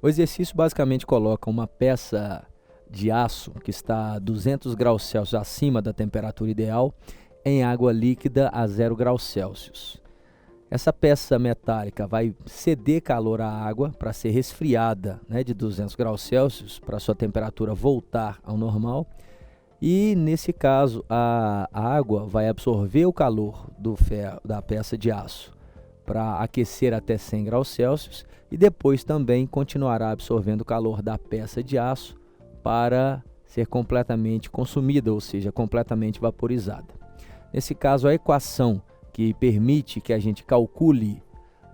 O exercício basicamente coloca uma peça de aço que está a 200 graus Celsius acima da temperatura ideal em água líquida a 0 graus Celsius. Essa peça metálica vai ceder calor à água para ser resfriada, de 200 graus Celsius para sua temperatura voltar ao normal. E nesse caso a água vai absorver o calor da peça de aço para aquecer até 100 graus Celsius e depois também continuará absorvendo o calor da peça de aço para ser completamente consumida, ou seja, completamente vaporizada. Nesse caso, a equação que permite que a gente calcule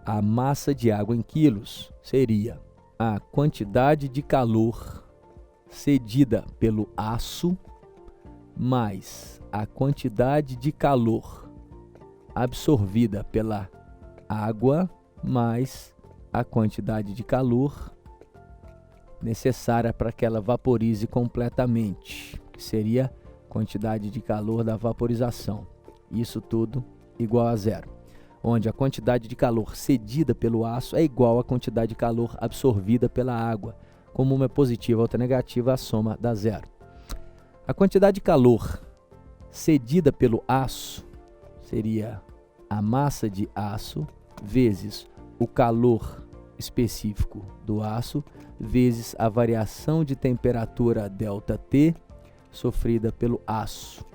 a massa de água em quilos seria a quantidade de calor cedida pelo aço mais a quantidade de calor absorvida pela água mais a quantidade de calor necessária para que ela vaporize completamente, que seria a quantidade de calor da vaporização. Isso tudo igual a zero, onde a quantidade de calor cedida pelo aço é igual à quantidade de calor absorvida pela água. Como uma é positiva, a outra é negativa, a soma dá zero. A quantidade de calor cedida pelo aço seria a massa de aço vezes o calor específico do aço vezes a variação de temperatura ΔT sofrida pelo aço,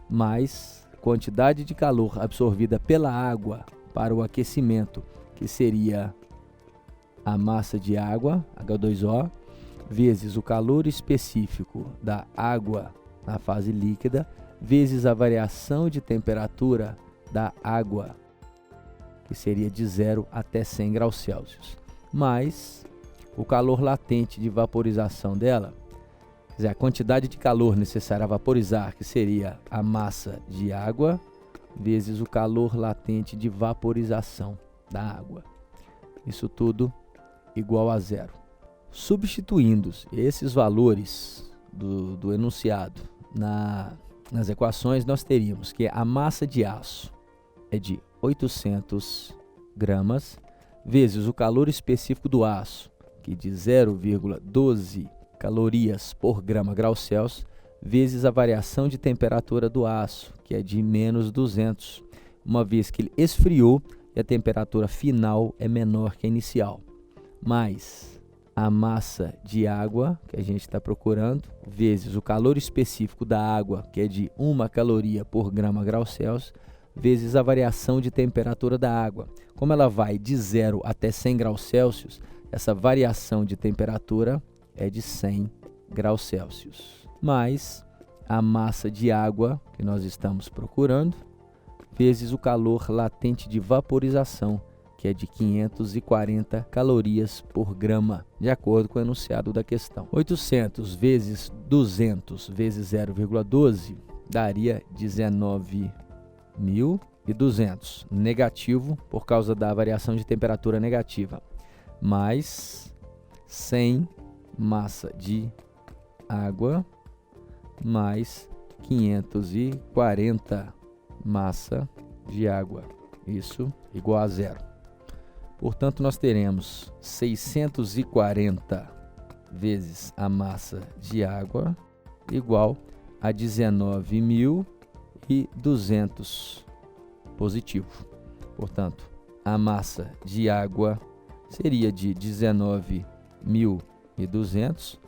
mais quantidade de calor absorvida pela água para o aquecimento, que seria a massa de água, H2O, vezes o calor específico da água na fase líquida, vezes a variação de temperatura da água, que seria de 0 até 100 graus Celsius, mais o calor latente de vaporização dela, quer dizer, a quantidade de calor necessária a vaporizar, que seria a massa de água, vezes o calor latente de vaporização da água. Isso tudo igual a zero. Substituindo esses valores do enunciado nas equações, nós teríamos que a massa de aço é de 800 gramas, vezes o calor específico do aço, que é de 0,12 calorias por grama graus Celsius, vezes a variação de temperatura do aço, que é de menos 200, uma vez que ele esfriou e a temperatura final é menor que a inicial, mais a massa de água, que a gente está procurando, vezes o calor específico da água, que é de 1 caloria por grama graus Celsius, vezes a variação de temperatura da água. Como ela vai de 0 até 100 graus Celsius, essa variação de temperatura é de 100 graus Celsius, mais a massa de água que nós estamos procurando, vezes o calor latente de vaporização, que é de 540 calorias por grama, de acordo com o enunciado da questão. 800 vezes 200 vezes 0,12 daria 19.200, negativo por causa da variação de temperatura negativa, mais 100 massa de água, mais 540 massa de água, isso igual a zero. Portanto, nós teremos 640 vezes a massa de água igual a 19.200 positivo. Portanto, a massa de água seria de 19.200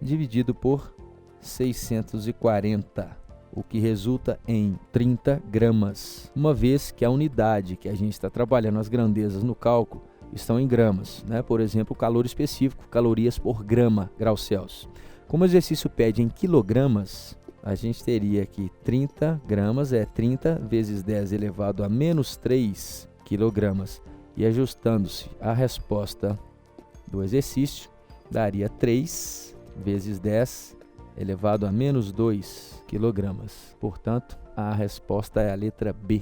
dividido por 640, o que resulta em 30 gramas, uma vez que a unidade que a gente está trabalhando, as grandezas no cálculo, estão em gramas, Por exemplo, o calor específico, calorias por grama graus Celsius. Como o exercício pede em quilogramas, a gente teria aqui 30 gramas, 30 vezes 10 elevado a menos 3 quilogramas, e ajustando-se a resposta do exercício, daria 3 vezes 10 elevado a menos 2 quilogramas. Portanto, a resposta é a letra B.